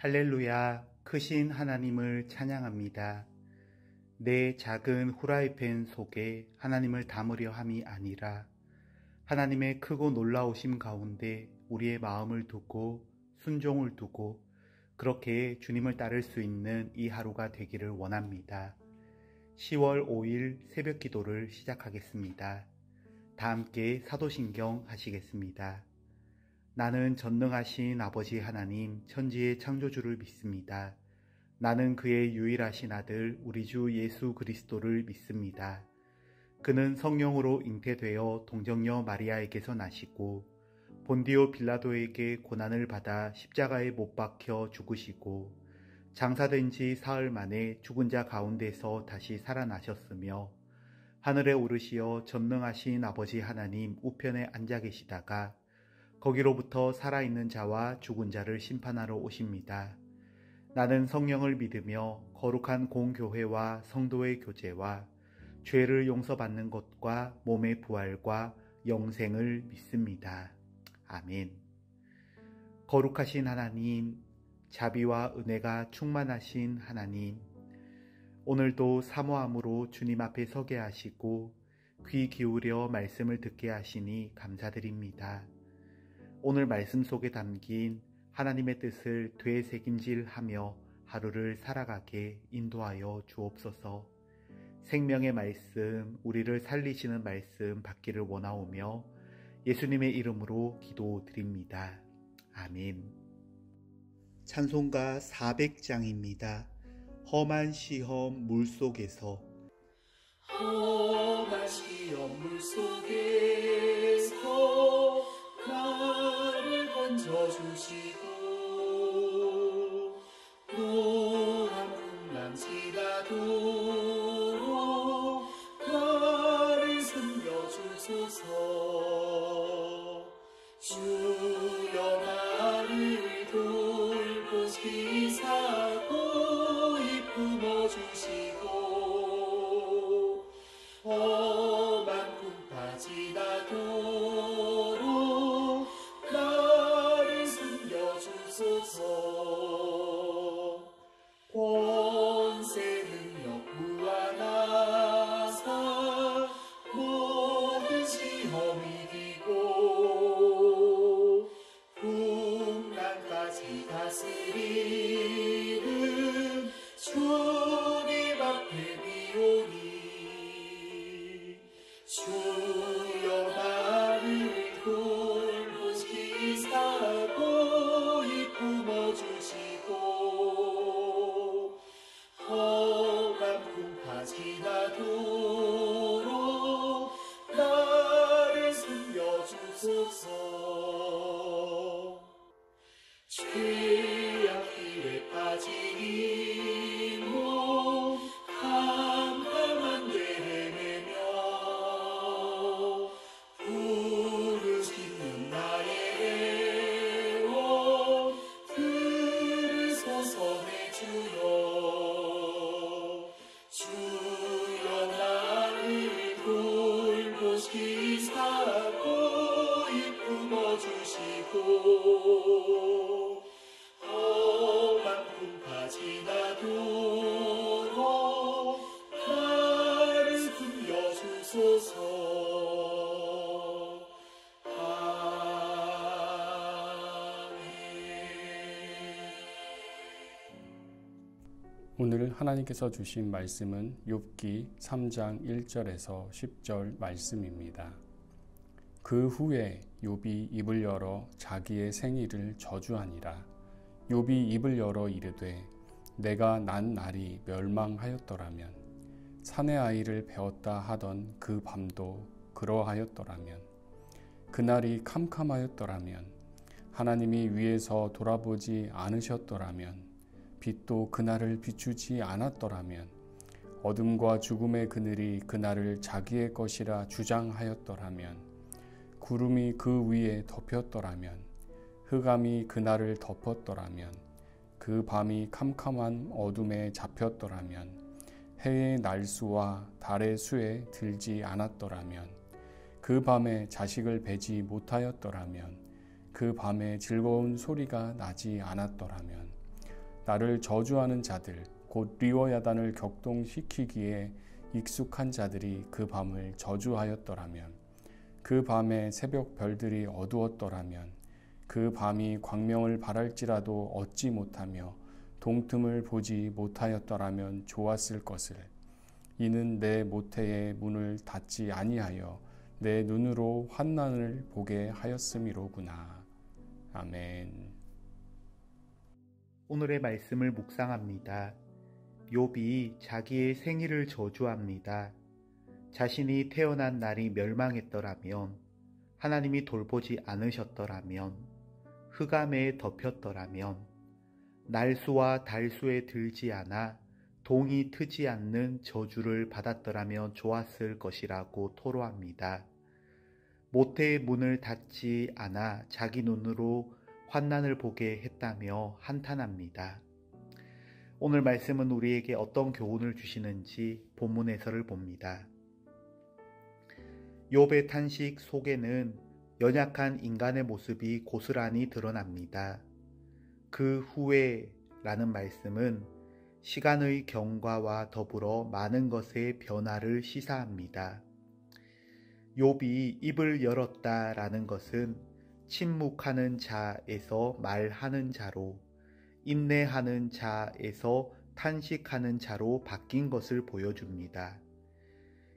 할렐루야, 크신 하나님을 찬양합니다. 내 작은 후라이팬 속에 하나님을 담으려 함이 아니라 하나님의 크고 놀라우심 가운데 우리의 마음을 두고 순종을 두고 그렇게 주님을 따를 수 있는 이 하루가 되기를 원합니다. 10월 5일 새벽 기도를 시작하겠습니다. 다 함께 사도신경 하시겠습니다. 나는 전능하신 아버지 하나님 천지의 창조주를 믿습니다. 나는 그의 유일하신 아들 우리 주 예수 그리스도를 믿습니다. 그는 성령으로 잉태되어 동정녀 마리아에게서 나시고 본디오 빌라도에게 고난을 받아 십자가에 못 박혀 죽으시고 장사된 지 사흘 만에 죽은 자 가운데서 다시 살아나셨으며 하늘에 오르시어 전능하신 아버지 하나님 우편에 앉아 계시다가 거기로부터 살아있는 자와 죽은 자를 심판하러 오십니다. 나는 성령을 믿으며 거룩한 공교회와 성도의 교제와 죄를 용서받는 것과 몸의 부활과 영생을 믿습니다. 아멘. 거룩하신 하나님, 자비와 은혜가 충만하신 하나님, 오늘도 사모함으로 주님 앞에 서게 하시고 귀 기울여 말씀을 듣게 하시니 감사드립니다. 오늘 말씀 속에 담긴 하나님의 뜻을 되새김질하며 하루를 살아가게 인도하여 주옵소서. 생명의 말씀, 우리를 살리시는 말씀 받기를 원하오며 예수님의 이름으로 기도드립니다. 아멘. 찬송가 400장입니다. 험한 시험 물속에서. 험한 시험 물속에서 나를 건져주시고 또한 풍랑 지나도록 나를 숨겨주소서. 주여 나를 돌보시사 고이 품어주시고 험한 풍파 지나도록 나를 숨겨주소서. 권세 능력 무한하사 모든 시험 이기고 풍랑까지 다스리는 주님 앞에 비오니 주여 나를 돌보시사 고이 품어주시고 험한 풍파 지나도록 나를 숨겨주소서. 죄악 길에 빠진 몸 캄캄한데 헤매며 부르시는 나의 애원 들으소서 내 주여. 주여 나를 돌보시사 고이 품어주시고 험한 풍파 지나도록 나를 숨겨주소서. 아멘. 오늘 하나님께서 주신 말씀은 욥기 3장 1절에서 10절 말씀입니다. 그 후에 욥이 입을 열어 자기의 생일을 저주하니라. 욥이 입을 열어 이르되 내가 난 날이 멸망하였더라면 사내 아이를 배웠다 하던 그 밤도 그러하였더라면 그날이 캄캄하였더라면 하나님이 위에서 돌아보지 않으셨더라면 빛도 그날을 비추지 않았더라면 어둠과 죽음의 그늘이 그날을 자기의 것이라 주장하였더라면 구름이 그 위에 덮였더라면 흑암이 그날을 덮었더라면 그 밤이 캄캄한 어둠에 잡혔더라면 해의 날수와 달의 수에 들지 않았더라면 그 밤에 자식을 베지 못하였더라면 그 밤에 즐거운 소리가 나지 않았더라면 나를 저주하는 자들 곧 리워야단을 격동시키기에 익숙한 자들이 그 밤을 저주하였더라면, 그 밤에 새벽 별들이 어두웠더라면, 그 밤이 광명을 발할지라도 얻지 못하며 동틈을 보지 못하였더라면 좋았을 것을. 이는 내 모태의 문을 닫지 아니하여 내 눈으로 환난을 보게 하였음이로구나. 아멘. 오늘의 말씀을 묵상합니다. 욥이 자기의 생일을 저주합니다. 자신이 태어난 날이 멸망했더라면, 하나님이 돌보지 않으셨더라면, 흑암에 덮였더라면, 날수와 달수에 들지 않아 동이 트지 않는 저주를 받았더라면 좋았을 것이라고 토로합니다. 모태의 문을 닫지 않아 자기 눈으로 환난을 보게 했다며 한탄합니다. 오늘 말씀은 우리에게 어떤 교훈을 주시는지 본문 해설을 봅니다. 욥의 탄식 속에는 연약한 인간의 모습이 고스란히 드러납니다. 그 후에라는 말씀은 시간의 경과와 더불어 많은 것의 변화를 시사합니다. 욥이 입을 열었다라는 것은 침묵하는 자에서 말하는 자로, 인내하는 자에서 탄식하는 자로 바뀐 것을 보여줍니다.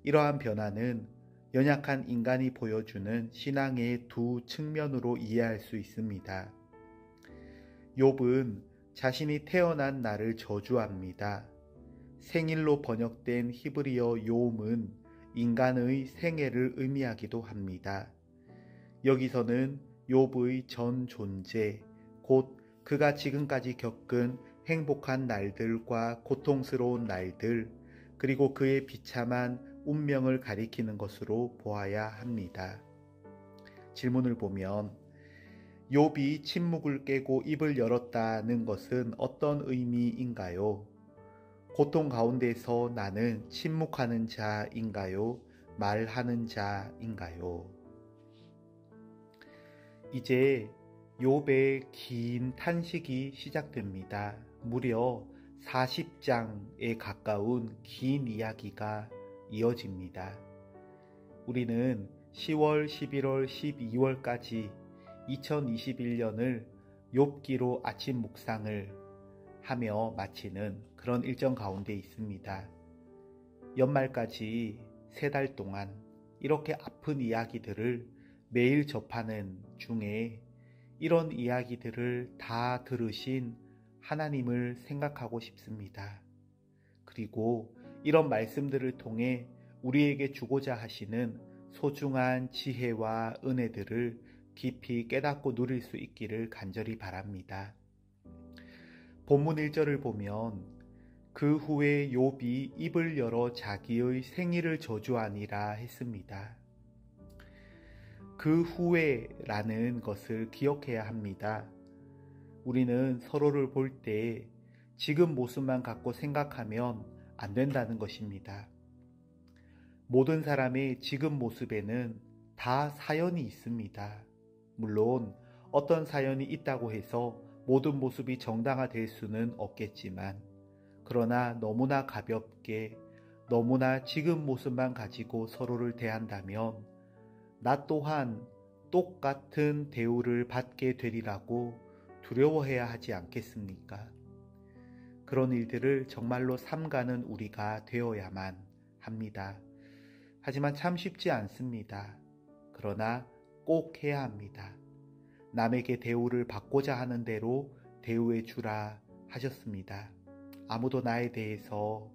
이러한 변화는 연약한 인간이 보여주는 신앙의 두 측면으로 이해할 수 있습니다. 욥은 자신이 태어난 날을 저주합니다. 생일로 번역된 히브리어 요음은 인간의 생애를 의미하기도 합니다. 여기서는 욥의 전 존재, 곧 그가 지금까지 겪은 행복한 날들과 고통스러운 날들, 그리고 그의 비참한 운명을 가리키는 것으로 보아야 합니다. 질문을 보면 욥이 침묵을 깨고 입을 열었다는 것은 어떤 의미인가요? 고통 가운데서 나는 침묵하는 자인가요? 말하는 자인가요? 이제 욥의 긴 탄식이 시작됩니다. 무려 40장에 가까운 긴 이야기가 이어집니다. 우리는 10월, 11월, 12월까지 2021년을 욥기로 아침 묵상을 하며 마치는 그런 일정 가운데 있습니다. 연말까지 3달 동안 이렇게 아픈 이야기들을 매일 접하는 중에 이런 이야기들을 다 들으신 하나님을 생각하고 싶습니다. 그리고 이런 말씀들을 통해 우리에게 주고자 하시는 소중한 지혜와 은혜들을 깊이 깨닫고 누릴 수 있기를 간절히 바랍니다. 본문 1절을 보면 그 후에 욥이 입을 열어 자기의 생일을 저주하니라 했습니다. 그 후에라는 것을 기억해야 합니다. 우리는 서로를 볼 때 지금 모습만 갖고 생각하면 안 된다는 것입니다. 모든 사람의 지금 모습에는 다 사연이 있습니다. 물론 어떤 사연이 있다고 해서 모든 모습이 정당화될 수는 없겠지만, 그러나 너무나 가볍게 너무나 지금 모습만 가지고 서로를 대한다면 나 또한 똑같은 대우를 받게 되리라고 두려워해야 하지 않겠습니까? 그런 일들을 정말로 삼가는 우리가 되어야만 합니다. 하지만 참 쉽지 않습니다. 그러나 꼭 해야 합니다. 남에게 대우를 받고자 하는 대로 대우해 주라 하셨습니다. 아무도 나에 대해서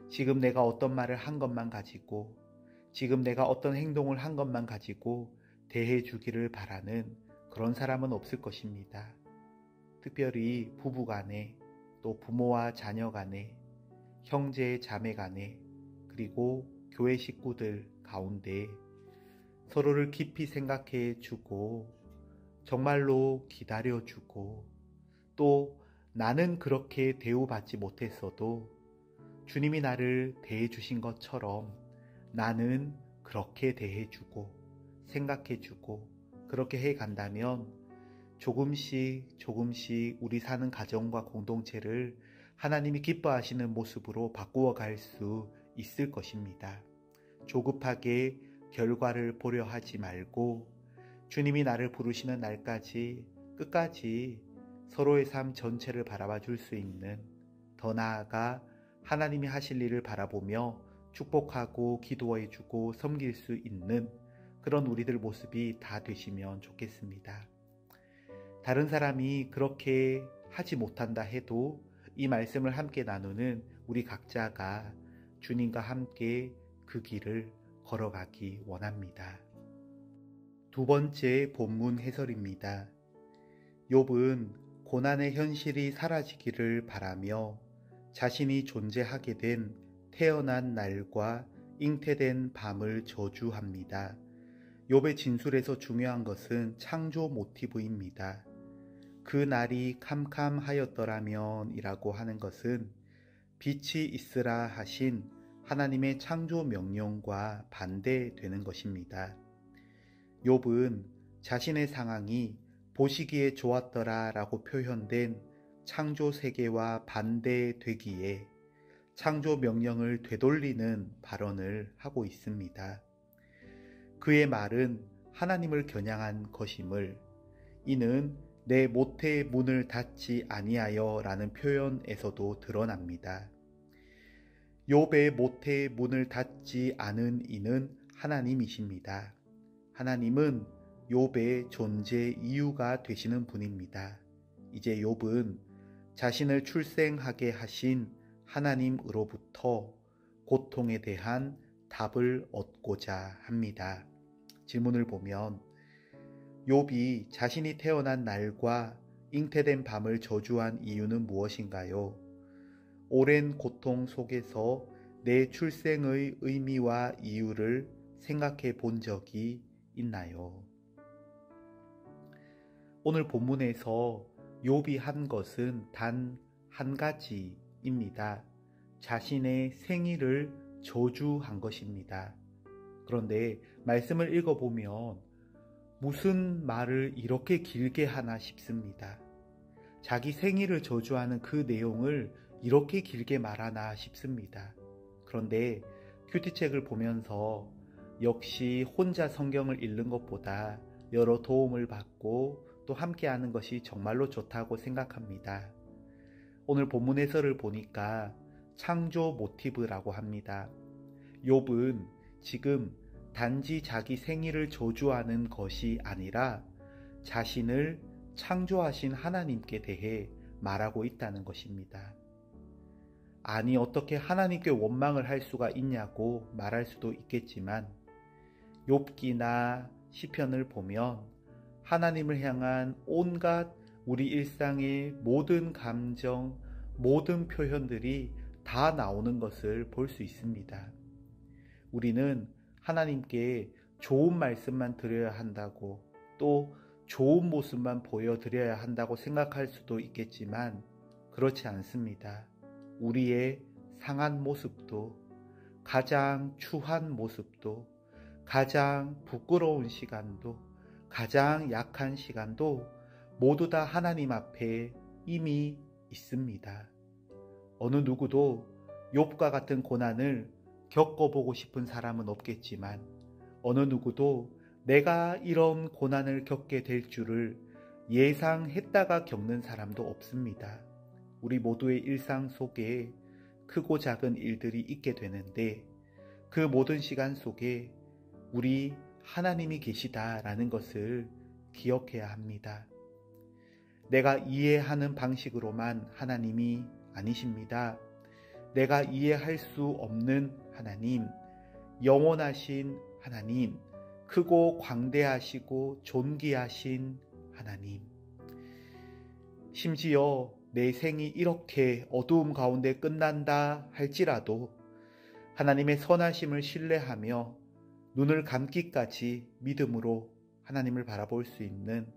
지금 내가 어떤 말을 한 것만 가지고, 지금 내가 어떤 행동을 한 것만 가지고 대해 주기를 바라는 그런 사람은 없을 것입니다. 특별히 부부 간에, 또 부모와 자녀 간에, 형제 자매 간에, 그리고 교회 식구들 가운데 서로를 깊이 생각해 주고 정말로 기다려 주고, 또 나는 그렇게 대우받지 못했어도 주님이 나를 대해 주신 것처럼 나는 그렇게 대해 주고 생각해 주고 그렇게 해 간다면 조금씩 우리 사는 가정과 공동체를 하나님이 기뻐하시는 모습으로 바꾸어 갈 수 있을 것입니다. 조급하게 결과를 보려 하지 말고 주님이 나를 부르시는 날까지 끝까지 서로의 삶 전체를 바라봐 줄 수 있는, 더 나아가 하나님이 하실 일을 바라보며 축복하고 기도해 주고 섬길 수 있는 그런 우리들 모습이 다 되시면 좋겠습니다. 다른 사람이 그렇게 하지 못한다 해도 이 말씀을 함께 나누는 우리 각자가 주님과 함께 그 길을 걸어가기 원합니다. 두 번째 본문 해설입니다. 욥은 고난의 현실이 사라지기를 바라며 자신이 존재하게 된 태어난 날과 잉태된 밤을 저주합니다. 욥의 진술에서 중요한 것은 창조 모티브입니다. 그 날이 캄캄하였더라면 이라고 하는 것은 빛이 있으라 하신 하나님의 창조 명령과 반대되는 것입니다. 욥은 자신의 상황이 보시기에 좋았더라 라고 표현된 창조 세계와 반대되기에 창조 명령을 되돌리는 발언을 하고 있습니다. 그의 말은 하나님을 겨냥한 것임을, 이는 내 모태의 문을 닫지 아니하여 라는 표현에서도 드러납니다. 욥의 모태의 문을 닫지 않은 이는 하나님이십니다. 하나님은 욥의 존재 이유가 되시는 분입니다. 이제 욥은 자신을 출생하게 하신 하나님으로부터 고통에 대한 답을 얻고자 합니다. 질문을 보면 욥이 자신이 태어난 날과 잉태된 밤을 저주한 이유는 무엇인가요? 오랜 고통 속에서 내 출생의 의미와 이유를 생각해 본 적이 있나요? 오늘 본문에서 욥이 한 것은 단 한 가지입니다. 자신의 생일을 저주한 것입니다. 그런데 말씀을 읽어보면 무슨 말을 이렇게 길게 하나 싶습니다. 자기 생일을 저주하는 그 내용을 이렇게 길게 말하나 싶습니다. 그런데 큐티책을 보면서 역시 혼자 성경을 읽는 것보다 여러 도움을 받고 또 함께하는 것이 정말로 좋다고 생각합니다. 오늘 본문 해설을 보니까 창조 모티브라고 합니다. 욥은 지금 단지 자기 생일을 저주하는 것이 아니라 자신을 창조하신 하나님께 대해 말하고 있다는 것입니다. 아니, 어떻게 하나님께 원망을 할 수가 있냐고 말할 수도 있겠지만 욥기나 시편을 보면 하나님을 향한 온갖 우리 일상의 모든 감정, 모든 표현들이 다 나오는 것을 볼 수 있습니다. 우리는 하나님께 좋은 말씀만 드려야 한다고, 또 좋은 모습만 보여드려야 한다고 생각할 수도 있겠지만 그렇지 않습니다. 우리의 상한 모습도, 가장 추한 모습도, 가장 부끄러운 시간도, 가장 약한 시간도 모두 다 하나님 앞에 이미 있습니다. 어느 누구도 욥과 같은 고난을 겪어보고 싶은 사람은 없겠지만 어느 누구도 내가 이런 고난을 겪게 될 줄을 예상했다가 겪는 사람도 없습니다. 우리 모두의 일상 속에 크고 작은 일들이 있게 되는데 그 모든 시간 속에 우리 하나님이 계시다라는 것을 기억해야 합니다. 내가 이해하는 방식으로만 하나님이 아니십니다. 내가 이해할 수 없는 하나님, 영원하신 하나님, 크고 광대하시고 존귀하신 하나님. 심지어 내 생이 이렇게 어두움 가운데 끝난다 할지라도 하나님의 선하심을 신뢰하며 눈을 감기까지 믿음으로 하나님을 바라볼 수 있는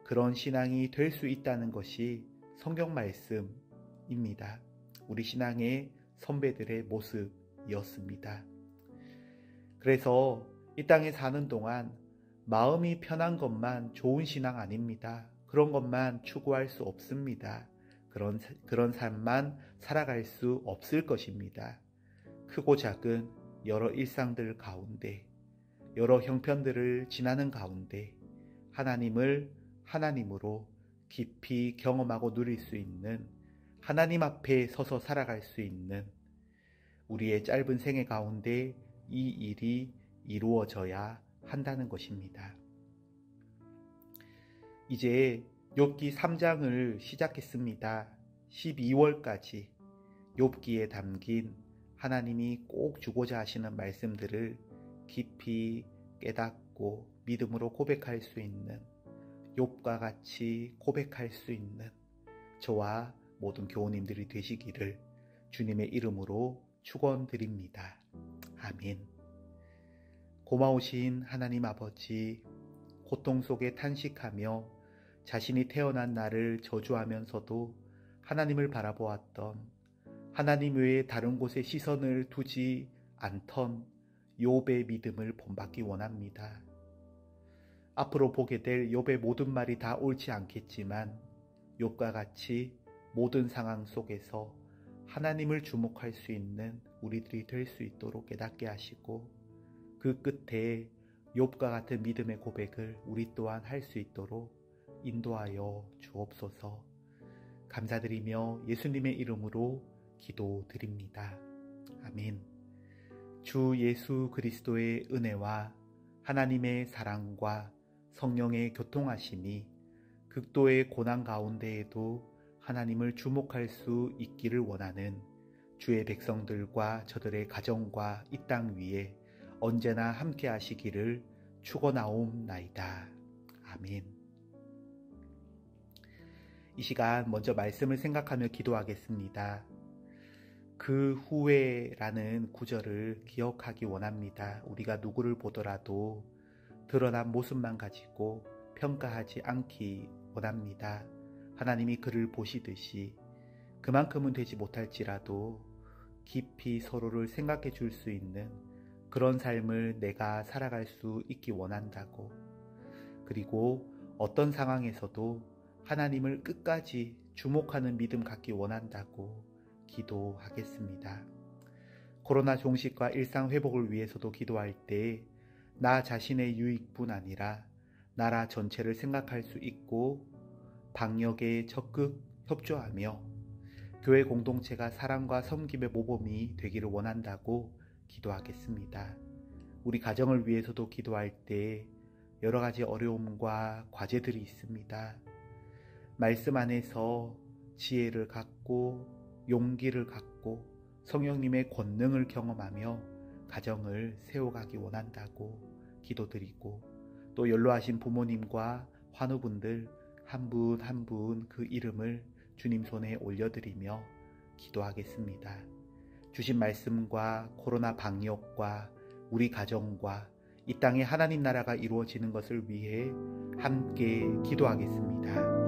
그런 신앙이 될 수 있다는 것이 성경 말씀입니다. 우리 신앙의 선배들의 모습이었습니다. 그래서 이 땅에 사는 동안 마음이 편한 것만 좋은 신앙 아닙니다. 그런 것만 추구할 수 없습니다. 그런 삶만 살아갈 수 없을 것입니다. 크고 작은 여러 일상들 가운데, 여러 형편들을 지나는 가운데 하나님을 하나님으로 깊이 경험하고 누릴 수 있는, 하나님 앞에 서서 살아갈 수 있는 우리의 짧은 생애 가운데 이 일이 이루어져야 한다는 것입니다. 이제 욥기 3장을 시작했습니다. 12월까지 욥기에 담긴 하나님이 꼭 주고자 하시는 말씀들을 깊이 깨닫고 믿음으로 고백할 수 있는, 욥과 같이 고백할 수 있는 저와 모든 교우님들이 되시기를 주님의 이름으로 축원드립니다. 아멘. 고마우신 하나님 아버지, 고통 속에 탄식하며 자신이 태어난 나를 저주하면서도 하나님을 바라보았던, 하나님 외에 다른 곳에 시선을 두지 않던 욥의 믿음을 본받기 원합니다. 앞으로 보게 될 욥의 모든 말이 다 옳지 않겠지만 욥과 같이 모든 상황 속에서 하나님을 주목할 수 있는 우리들이 될 수 있도록 깨닫게 하시고, 그 끝에 욥과 같은 믿음의 고백을 우리 또한 할 수 있도록 인도하여 주옵소서. 감사드리며 예수님의 이름으로 기도드립니다. 아멘. 주 예수 그리스도의 은혜와 하나님의 사랑과 성령의 교통하심이 극도의 고난 가운데에도 하나님을 주목할 수 있기를 원하는 주의 백성들과 저들의 가정과 이 땅 위에 언제나 함께 하시기를 축원하옵나이다. 아멘. 이 시간 먼저 말씀을 생각하며 기도하겠습니다. 그 후에라는 구절을 기억하기 원합니다. 우리가 누구를 보더라도 드러난 모습만 가지고 평가하지 않기 원합니다. 하나님이 그를 보시듯이 그만큼은 되지 못할지라도 깊이 서로를 생각해 줄 수 있는 그런 삶을 내가 살아갈 수 있기 원한다고, 그리고 어떤 상황에서도 하나님을 끝까지 주목하는 믿음 갖기 원한다고 기도하겠습니다. 코로나 종식과 일상 회복을 위해서도 기도할 때 나 자신의 유익뿐 아니라 나라 전체를 생각할 수 있고 방역에 적극 협조하며 교회 공동체가 사랑과 섬김의 모범이 되기를 원한다고 기도하겠습니다. 우리 가정을 위해서도 기도할 때 여러 가지 어려움과 과제들이 있습니다. 말씀 안에서 지혜를 갖고 용기를 갖고 성령님의 권능을 경험하며 가정을 세워가기 원한다고 기도드리고, 또 연로하신 부모님과 환우분들 한 분 한 분 그 이름을 주님 손에 올려드리며 기도하겠습니다. 주신 말씀과 코로나 방역과 우리 가정과 이 땅에 하나님 나라가 이루어지는 것을 위해 함께 기도하겠습니다.